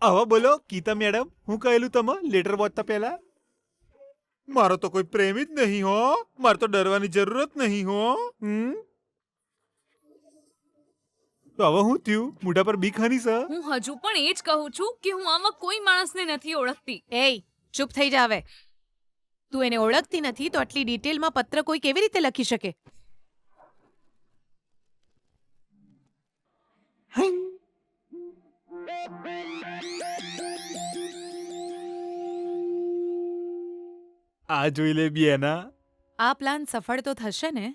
હવે બોલો ગીતા મેડમ, હું કહેલું તમે લેટર વાંચતા પહેલા? મારો તો કોઈ પ્રેમ જ નહીં હો. મારે તો ડરવાની જરૂરત નહીં હો. તો હવે હું થયું? મોઢા પર બીક હની સર? હું હજુ પણ એ જ કહું છું કે હું આમાં કોઈ માણસને નથી ઓળખતી. એય ચૂપ થઈ જા હવે. તું એને ઓળખતી નથી તો આટલી ડિટેલમાં પત્ર કોઈ કેવી રીતે લખી શકે? આ જોઈ લે બેના. આ પ્લાન સફળ તો થશે ને?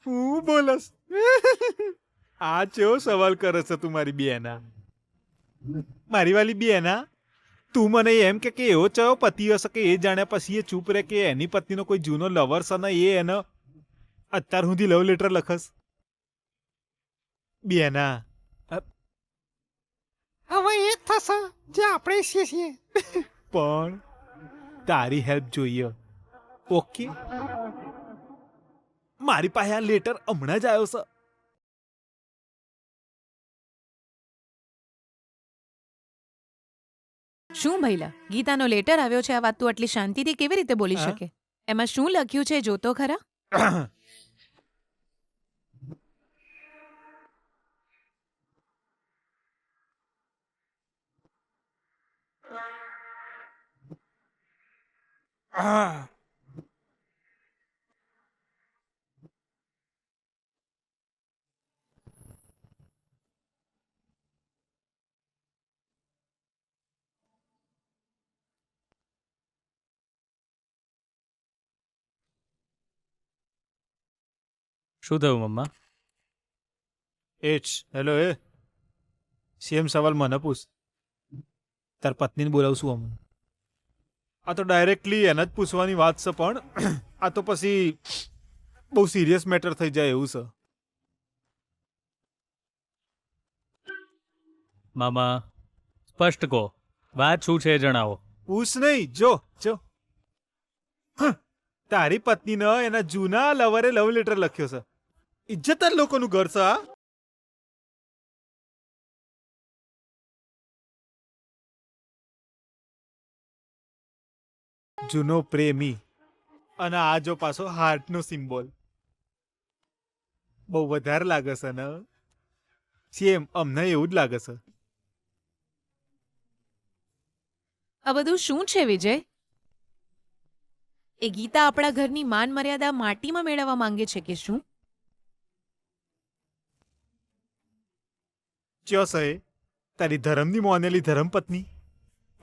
હું બોલસ? આ ચેવો સવાલ કરે છે તું મારી બેના? મારી વાલી બેના, તું મને એમ કે એવો ચયો પતિ હશે કે એ જાણ્યા પછી એ ચૂપ રહે કે એની પત્નીનો કોઈ જૂનો લવર છે ને એ એને અત્યાર સુધી લવ લેટર લખસ? બેના, હવે એ જ થશે જે આપણે ઈચ્છીએ છીએ. પણ તારી હેલ્પ જોઈએ. ઓકે, મારી પાસે આ લેટર હમણાં જ આવ્યો છે. શું ભઈલા, ગીતાનો લેટર આવ્યો છે, આ વાત તું આટલી શાંતિથી કેવી રીતે બોલી હા? શકે? એમાં શું લખ્યું છે જોતો ખરા? આ શું થયું મમ્મા? હેલો એ સેમ સવાલ મને પૂછ. તાર પત્નીને બોલાવશું અમે. આ તો ડાયરેક્ટલી એને જ પૂછવાની વાત છે, પણ આ તો પછી બહુ સિરિયસ મેટર થઈ જાય એવું છે. મામા સ્પષ્ટ કહો, વાત શું છે એ જણાવો. પૂછ નહીં, જો જો. તારી પત્નીને એના જૂના લવરે લવ લેટર લખ્યો છે. ઇજ્જતદાર લોકોનું ઘર છે આ. જૂનો પ્રેમી અને આ જો પાછો હાર્ટનો સિમ્બોલ. બહુ વધારે લાગે છે ને? સેમ અમને એવું જ લાગે છે. આ બધું શું છે વિજય? એ ગીતા આપણા ઘરની માન મર્યાદા માટીમાં મેળવવા માંગે છે કે શું? ચ્યો છે તારી ધર્મની મોનેલી ધર્મપત્ની?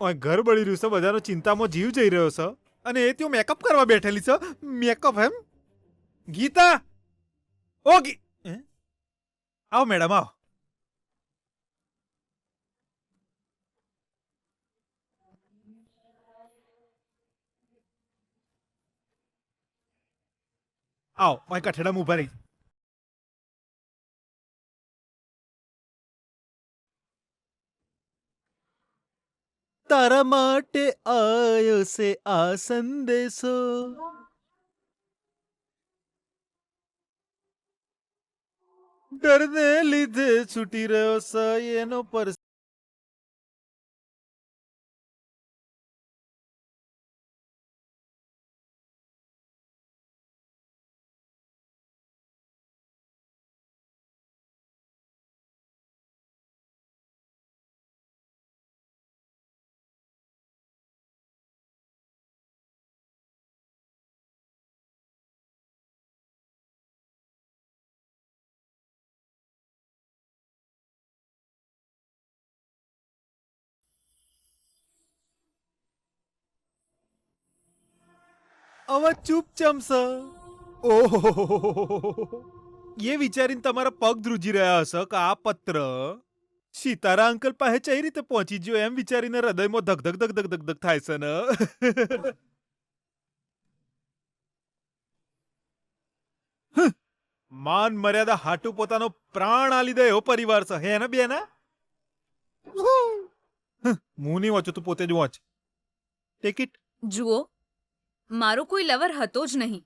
ઓય ઘર બળી રહ્યું છે, બધાનો ચિંતામાં જીવ જઈ રહ્યો છે, અને એ ત્યાં મેકઅપ કરવા બેઠેલી છે. મેકઅપ એમ? ગીતા, ઓ આવો મેડમ, આવો. આવો, ઓય કઠેડામાં ઉભા રહી. તારા માટે આયો છે આ સંદેશો. ડરને લીધે છૂટી રહ્યો છે એનો પર. હવે ચૂપ ચમશે. ઓહો, એ વિચારીને તમારા પગ ધ્રુજી રહ્યા હશે કે આ પત્ર સીતારા અંકલ પાસે કઈ રીતે પહોંચી ગયો, એમ વિચારીને હૃદયમાં ધક ધક ધક ધક ધક ધક થાય છે ને? માન મર્યાદા હાટુ પોતાનો પ્રાણ આલી દે એવો પરિવાર છે હે ને બેના? હું નહીં વાંચું, તું પોતે જ વાંચ. Take it. જુઓ, મારો કોઈ લવર હતો જ નહીં.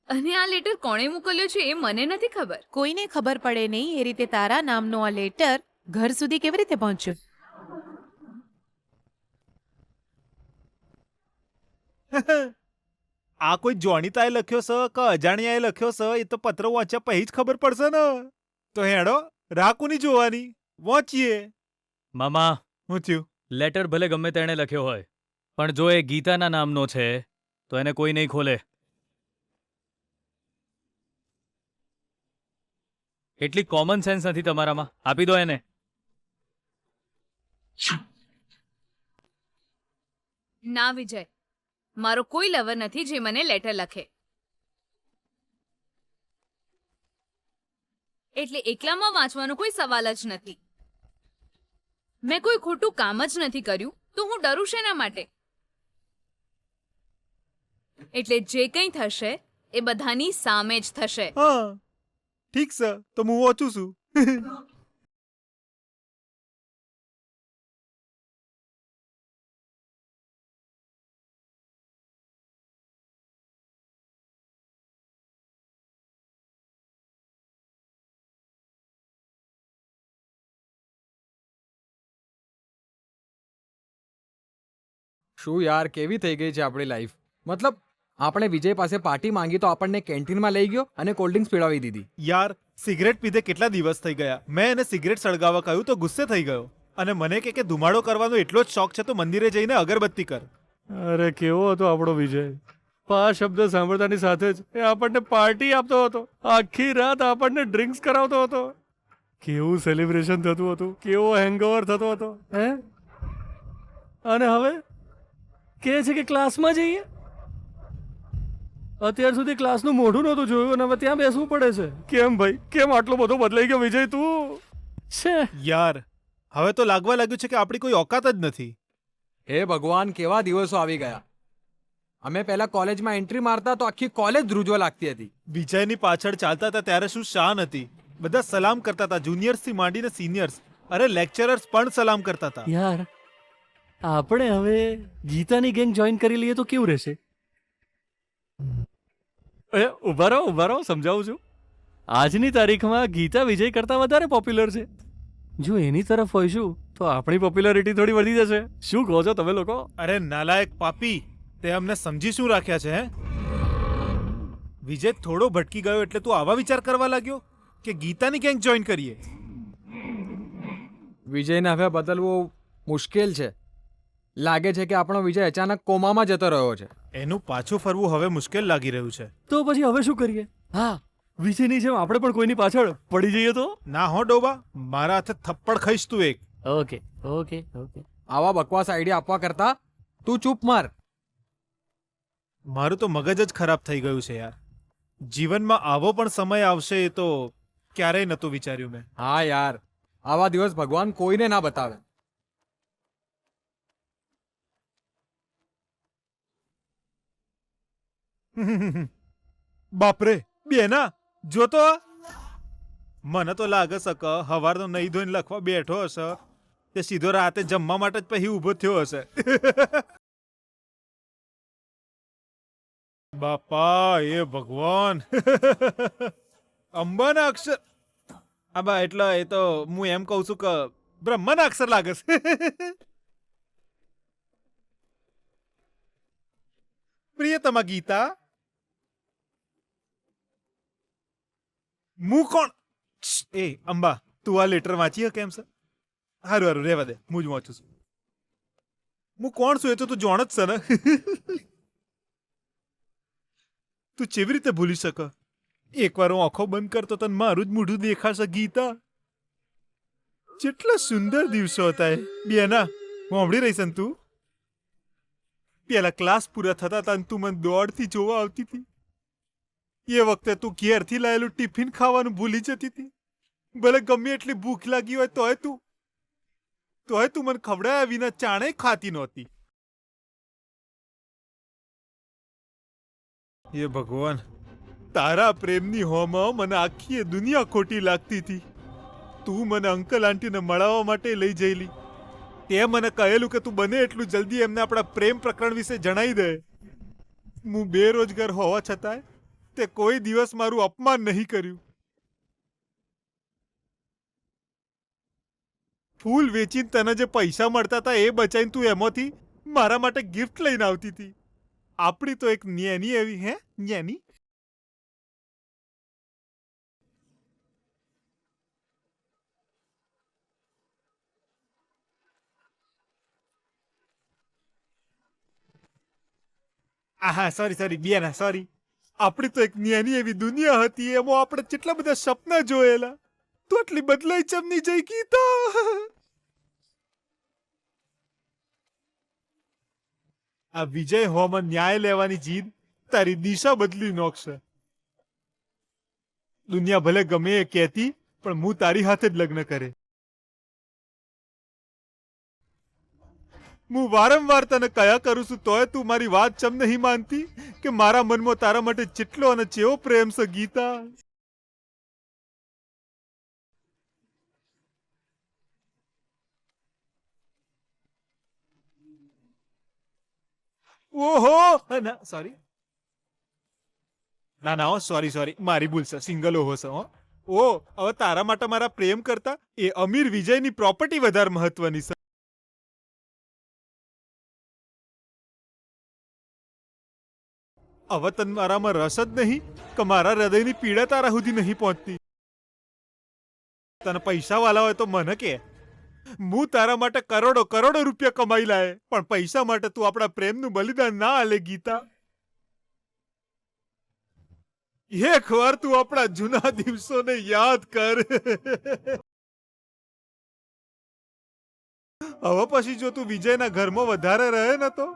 અને આ લેટર કોણે મોકલ્યો છે એ મને નથી ખબર. કોઈને ખબર પડે નહીં એ રીતે તારા નામનો આ લેટર ઘર સુધી કેવી રીતે પહોંચ્યો? આ કોઈ જાણીતાએ લખ્યો છે કે અજાણ્યાએ લખ્યો છે એ તો પત્ર વાંચ્યા પછી જ ખબર પડશે ને. તો હેડો રાખુની જોવાની વાંચીએ. મામા હું થયું? લેટર ભલે ગમે તેણે લખ્યો હોય, પણ જો એ ગીતાના નામનો છે તો એને કોઈ નહીં ખોલે. એટલી કોમન સેન્સ નથી તમારામાં. આપી દો એને. ના વિજય, મારો કોઈ લવર નથી જે મને લેટર લખે. એટલે એકલામાં વાંચવાનો કોઈ સવાલ જ નથી. મેં કોઈ ખોટું કામ જ નથી કર્યું તો હું ડરું શેના માટે? એટલે જે કંઈ થશે એ બધાની સામે જ થશે. હા ઠીક છે, તો હું વાંચું છું. શું યાર, કેવી થઈ ગઈ છે આપણી લાઈફ? મતલબ આપણે વિજય પાસે પાર્ટી માંગી તો આપણને કેન્ટીનમાં લઈ ગયો અને કોલ્ડ ડ્રિંક્સ પીવડાવી દીધી. યાર સિગરેટ પીધે કેટલા દિવસ થઈ ગયા. મેં એને સિગરેટ સળગાવવા કહ્યું તો ગુસ્સે થઈ ગયો અને મને કે ધુમાડો કરવાનો એટલો જ શોખ છે તો મંદિરે જઈને અગરબત્તી કર. અરે કેવો હતો આપણો વિજય! પા શબ્દ સાંભળતાની સાથે જ એ આપણને પાર્ટી આપતો હતો. આખી રાત આપણને ડ્રિંક્સ કરાવતો હતો. કેવું સેલિબ્રેશન થતું હતું, કેવો હેંગઓવર થતો હતો. હે અને હવે કહે છે કે ક્લાસમાં જઈએ. અત્યાર સુધી ક્લાસનું મોઢું નહોતું જોયું અને હવે ત્યાં બેસવું પડે છે. કેમ ભાઈ, કેમ આટલો બધો બદલાઈ ગયો વિજય તું? છે યાર હવે તો લાગવા લાગ્યું છે કે આપણી કોઈ ઓકાત જ નથી. હે ભગવાન, કેવા દિવસો આવી ગયા. અમે પહેલા કોલેજમાં એન્ટ્રી મારતા તો આખી કોલેજ ધ્રુજવા લાગતી હતી. વિજયની પાછળ ચાલતા હતા ત્યારે શું શાન હતી. બધા સલામ કરતા હતા, જુનિયર્સથી માંડીને સિનિયર્સ. અરે લેક્ચરર્સ પણ સલામ કરતા હતા. યાર, આપણે હવે ગીતાની ગેંગ જોઈન કરી લઈએ તો કેવું રહેશે? ઉભા રહો, સમજાવું છું. આજની તારીખમાં ગીતા વિજય કરતાં વધારે પોપ્યુલર છે. જો એની તરફ હોઈશું તો આપણી પોપ્યુલારિટી થોડી વધી જશે. શું કહો છો તમે લોકો? અરે નાલાયક પાપી, તે અમને સમજી શું રાખ્યા છે? હે વિજય થોડો ભટકી ગયો એટલે તું આવા વિચાર કરવા લાગ્યો કે ગીતાની ગેંગ જોઈન કરીએ? વિજયને હવે બદલવું મુશ્કેલ છે. લાગે છે કે આપણો વિજય અચાનક કોમામાં જતો રહ્યો છે. એનું પાછું ફરવું હવે મુશ્કેલ લાગી રહ્યું છે. તો પછી હવે શું કરીએ? હા, વિજયની જેમ આપણે પણ કોઈની પાછળ પડી જઈએ તો? ના હો ડોબા, મારા હાથે થપ્પડ ખાઈશ તું એક. ઓકે. આવા બકવાસ આઈડિયા આપવા કરતા તું ચૂપ માર. મારું તો મગજ જ ખરાબ થઈ ગયું છે યાર. જીવનમાં આવો પણ સમય આવશે એ તો ક્યારેય નહોતું વિચાર્યું મેં. હા યાર, આવા દિવસ ભગવાન કોઈને ના બતાવે. બાપરે બેના, જો તો મને તો લાગે છે કે હવારનો નહીં ધોઈને લખવા બેઠો હશે તે સીધો રાતે જમવા માટે જ પછી ઊભો થયો હશે. બાપા એ ભગવાન. અંબાના અક્ષર આબા એટલે એ તો હું એમ કહું છું કે બ્રહ્માના અક્ષર લાગે છે. પ્રિયતમા ગીતા, હું કોણ? એ અંબા, તું આ લેટર વાંચી કેમ છે? હારું રહેવા દે, હું જ વાંચું છું. હું કોણ છું એ તો તું જાણ જ છે ને. તું કેવી રીતે ભૂલી શક? એકવાર હું આંખો બંધ કરતો તને મારું જ મોઢું દેખાશે ગીતા. કેટલા સુંદર દિવસો હતા એ બેના. સાંભળી રહી છે ને તું? પેલા ક્લાસ પૂરા થતા હતા તું મને દોડથી જોવા આવતી હતી. એ વખતે તું ઘેરથી લાયેલું ટિફિન ખાવાનું ભૂલી જતી હતી. ભલે ગમે એટલી ભૂખ લાગી હોય તોય તું મને ખવડાયા વિના ચાણે ખાતી નહોતી. એ ભગવાન, તારા પ્રેમની હોમાં મને આખી દુનિયા ખોટી લાગતી હતી. તું મને અંકલ આંટીને મળાવવા માટે લઈ જઈલી. તે મને કહેલું કે તું બને એટલું જલ્દી એમને આપણા પ્રેમ પ્રકરણ વિશે જણાવી દે. હું બેરોજગાર હોવા છતાંય તે કોઈ દિવસ મારું અપમાન નહીં કર્યું. ફૂલ વેચીને તને જે પૈસા મળતા હતા એ બચાવીને તું એમાંથી મારા માટે ગિફ્ટ લઈને આવતી હતી. આપણી તો એક ન્યાની એવી હે ન્યાની. આહા સોરી બિયાના સોરી. આપણી તો એક ન્યાની એવી દુનિયા હતી એમાં આપણે કેટલા બધા સપના જોયેલા. તો આટલી બદલાઈ ચમની જઈ ગીતા. આ વિજય હોમાં ન્યાય લેવાની જીદ તારી દિશા બદલી નોખશે. દુનિયા ભલે ગમે એ કહેતી પણ હું તારી હાથે જ લગ્ન કરે. હું વારંવાર તને કયા કરું છું તોય તું મારી વાત ચમ નહીં માનતી કે મારા મનમાં તારા માટે જેટલો અને ચેવો પ્રેમ છે ગીતા. ઓહો સોરી ના સોરી મારી ભૂલ છે. સિંગલ ઓહો છે હો. ઓ હવે તારા માટે મારા પ્રેમ કરતા એ અમીર વિજયની પ્રોપર્ટી વધારે મહત્વની છે. હવે તને મારામાં રસ જ નહીં કે મારા હૃદયની પીડા તારા સુધી નહીં પહોંચતી. તને પૈસા વાલા હોય તો મને કે હું તારા માટે કરોડો રૂપિયા કમાઈ લાય પણ પૈસા માટે તું આપણા પ્રેમનું બલિદાન ના આલે ગીતા. એક વાર તું આપણા જૂના દિવસોને યાદ કર. હવે પછી જો તું વિજયના ઘરમાં વધારે રહે ને તો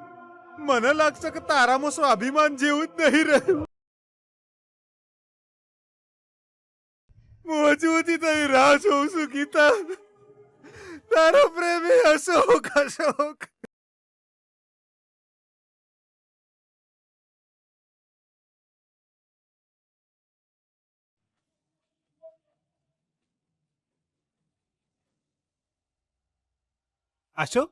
મને લાગશે કે તારામાં સ્વાભિમાન જેવું જ નહીં રહ્યું. હું હજુથી તારી રાહ જોઉં છું ગીતા. તારો પ્રેમી અશોક. અશોક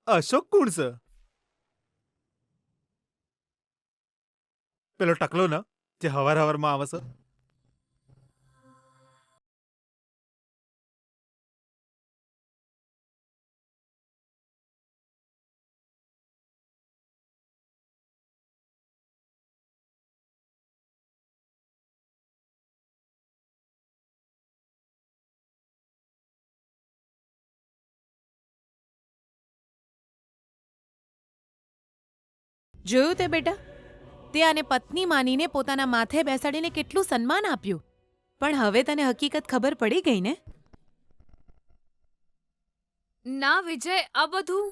અશોક કોણ છે? પેલો ટકલો ને જે હવારમાં આવે છે. જોયું તે બેટા, તે આને પત્ની માનીને પોતાના માથે બેસાડીને કેટલું સન્માન આપ્યું. પણ હવે તને હકીકત ખબર પડી ગઈ ને? ના વિજય, આ બધું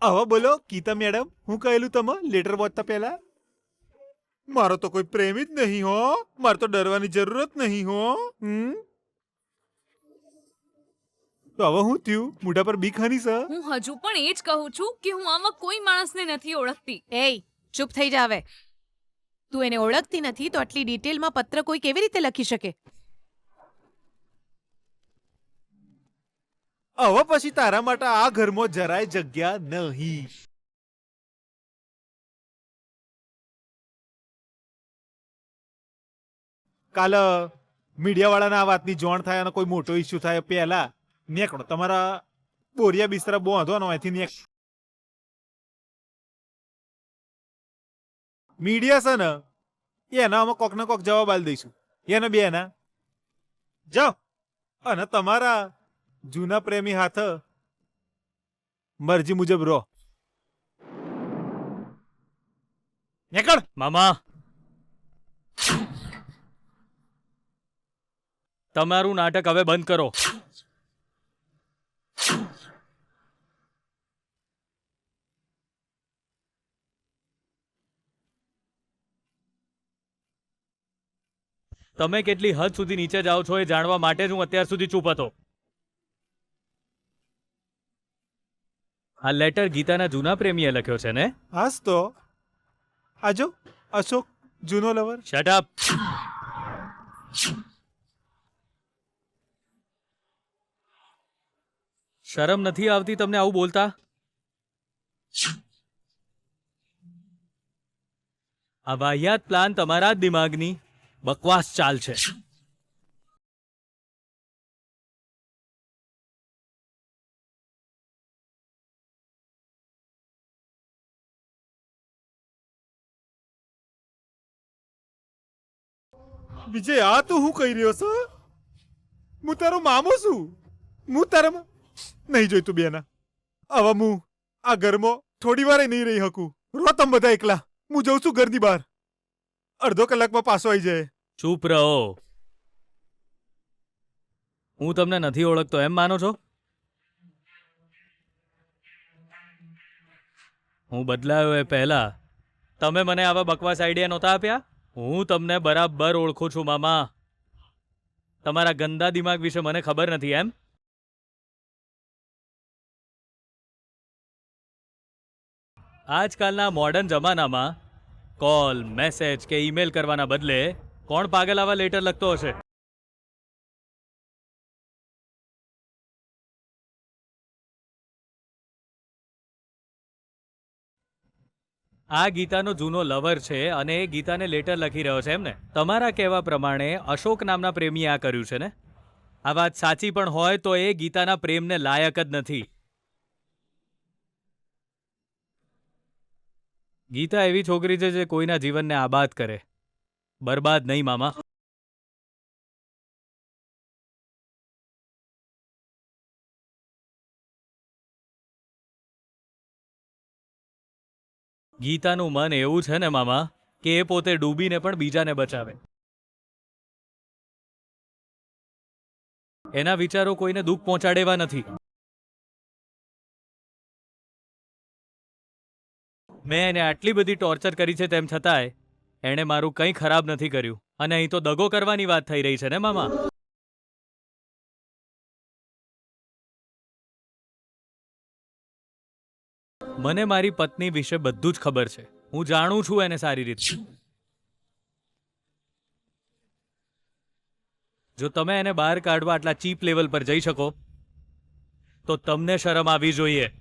હવે બોલો ગીતા મેડમ, હું કહેલું તમે લેટર વાંચતા પહેલા? મારો તો કોઈ પ્રેમ જ નહીં હો. મારે તો ડરવાની જરૂરત નહીં હો. તો હવે હું થયું? મોઢા પર બીક હની છે? હું હજુ પણ એ જ કહું છું કે હું આમાં કોઈ માણસને નથી ઓળખતી. એય, ચૂપ થઈ જા હવે. તું એને ઓળખતી નથી તો આટલી ડિટેલમાં પત્ર કોઈ કેવી રીતે લખી શકે? હવે પછી તારા માટે આ ઘરમાં જરાય જગ્યા નહીં. કાલ મીડિયાવાળાને આ વાતની જાણ થાય અને કોઈ મોટો ઇસ્યુ થાય પહેલા નીકળો. તમારા બોરિયા બિસ્તરા બાંધવાનો અહીંથી નીકળ. મીડિયા છે ને એના અમે કોક ને કોક જવાબ આલી દઈશું. એને બે ના જાઓ. અને તમારા જૂના પ્રેમી હાથ મરજી મુજબ રહો. નીકળ. મામા તમારું નાટક હવે બંધ કરો. તમે કેટલી હદ સુધી નીચે જાઓ છો એ જાણવા માટે જ હું અત્યાર સુધી ચૂપ હતો. આ લેટર ગીતાના જૂના પ્રેમીએ લખ્યો છે ને? હાસ તો આજો અશોક જૂનો લવર. Shut up. શરમ નથી આવતી તમને આવું બોલતા? આ વાહિયાત પ્લાન તમારા જ દિમાગની બકવાસ ચાલ છે. વિજય આ તું હું કહી રહ્યો છો? હું તારો મામો છું. હું તારામાં નહીં જોઈતું બેના. હવે હું આ ઘરમાં થોડી વાર નહીં રહી શકું. રો તમે બધા એકલા. હું જઉં છું ઘરની બહાર. અડધો કલાકમાં પાછો આવી જાય. ચૂપ રહો. હું તમને નથી ઓળખતો એમ માનો છો? હું બદલાયો એ પહેલા તમે મને આવા બકવાસ આઈડિયા નહોતા આપ્યા? હું તમને બરાબર ઓળખું છું મામા. તમારા ગંદા દિમાગ વિશે મને ખબર નથી એમ? આજકાલના મોડર્ન જમાનામાં કોલ, મેસેજ કે ઈમેલ કરવાના બદલે કોણ પાગલ આવા લેટર લખતો હશે? આ ગીતાનો જૂનો લવર છે અને એ ગીતાને લેટર લખી રહ્યો છે એમ ને? તમારા કહેવા પ્રમાણે અશોક નામના પ્રેમીએ આ કર્યું છે ને? આ વાત સાચી પણ હોય તો એ ગીતાના પ્રેમને લાયક જ નથી. ગીતા એવી છોકરી છે જે કોઈના જીવનને આબાદ કરે, બરબાદ નહીં મામા. ગીતાનું મન એવું છે ને મામા કે એ પોતે ડૂબીને પણ બીજાને બચાવે. એના વિચારો કોઈને દુઃખ પહોંચાડેવા નથી. મેં એને આટલી બધી ટોર્ચર કરી છે તેમ છતાંય એણે મારું કંઈ ખરાબ નથી કર્યું. અને અહીં તો દગો કરવાની વાત થઈ રહી છે ને મામા? મને મારી પત્ની વિશે બધું જ ખબર છે. હું જાણું છું એને સારી રીતે. જો તમે એને બહાર કાઢવા આટલા ચીપ લેવલ પર જઈ શકો તો તમને શરમ આવવી જોઈએ.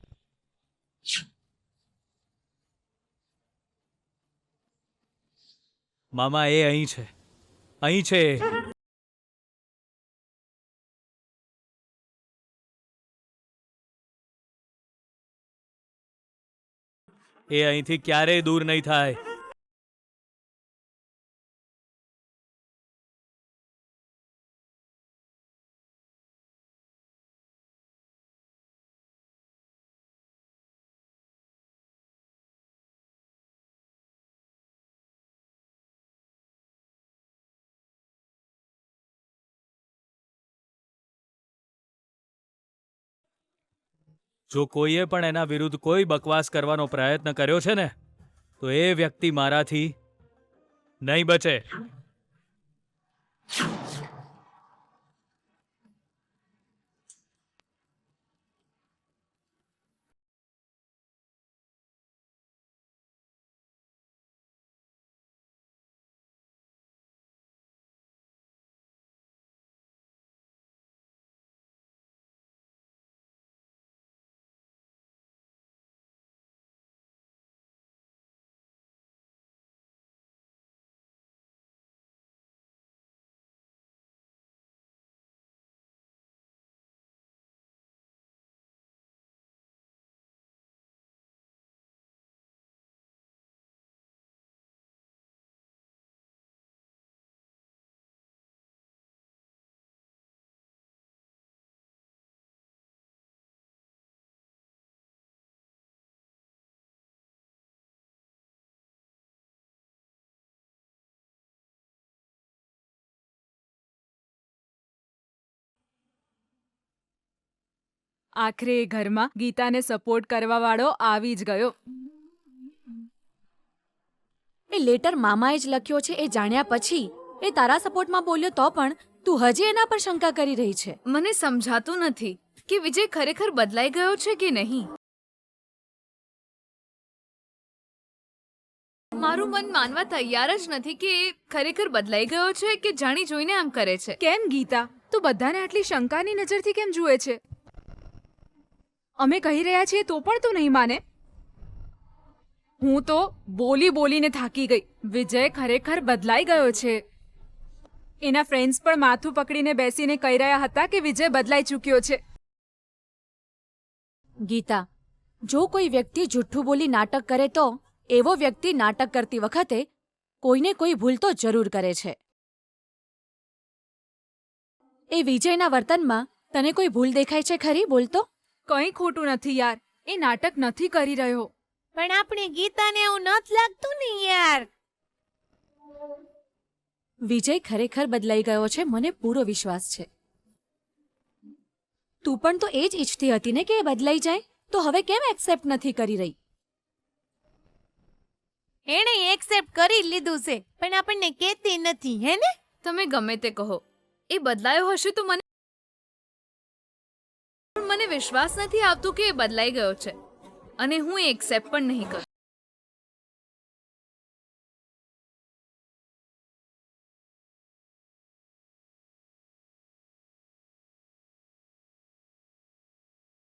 મામા એ અહીં છે, અહીં છે. એ અહીંથી ક્યારેય દૂર નહીં થાય. જો કોઈએ પણ એના વિરુદ્ધ કોઈ બકવાસ કરવાનો પ્રયત્ન કર્યો છે ને તો એ વ્યક્તિ મારાથી નહીં બચે. આખરે એ ઘરમાં ગીતાને સપોર્ટ કરવા વાળો આવી જ ગયો. એ લેટર મામાએ જ લખ્યો છે એ જાણ્યા પછી એ તારા સપોર્ટમાં બોલ્યો તો પણ તું હજી એના પર શંકા કરી રહી છે. મને સમજાતું નથી કે વિજય ખરેખર બદલાઈ ગયો છે કે નહીં. મારું મન માનવા તૈયાર જ નથી કે એ ખરેખર બદલાઈ ગયો છે કે જાણી જોઈને આમ કરે છે. કેમ ગીતા, તું બધાને આટલી શંકાની નજરથી કેમ જુએ છે? અમે કહી રહ્યા છીએ તો પણ તું નહીં માને? હું તો બોલીને થાકી ગઈ. વિજય ખરેખર બદલાઈ ગયો છે. એના ફ્રેન્ડ્સ પણ માથું પકડીને બેસીને કહી રહ્યા હતા કે વિજય બદલાઈ ચૂક્યો છે. ગીતા, જો કોઈ વ્યક્તિ જુઠ્ઠું બોલી નાટક કરે તો એવો વ્યક્તિ નાટક કરતી વખતે કોઈને કોઈ ભૂલ તો જરૂર કરે છે. એ વિજયના વર્તનમાં તને કોઈ ભૂલ દેખાય છે ખરી? બોલતો. કંઈ ખોટું નથી યાર, એ નાટક નથી કરી રહ્યો. પણ આપણે ગીતાને એવું નથી લાગતું ને યાર. વિજય ખરેખર બદલાઈ ગયો છે, મને પૂરો વિશ્વાસ છે. તું પણ તો એ જ ઈચ્છતી હતી ને કે એ બદલાઈ જાય, તો હવે કેમ એક્સેપ્ટ નથી કરી રહી? એણે એક્સેપ્ટ કરી લીધું છે પણ આપણને કહેતી નથી, હે ને? તમે ગમે તે કહો, એ બદલાયો હશે તો મને વિશ્વાસ નથી આવતું કે એ બદલાઈ ગયો છે, અને હું એ એક્સેપ્ટ પણ નહીં કરું.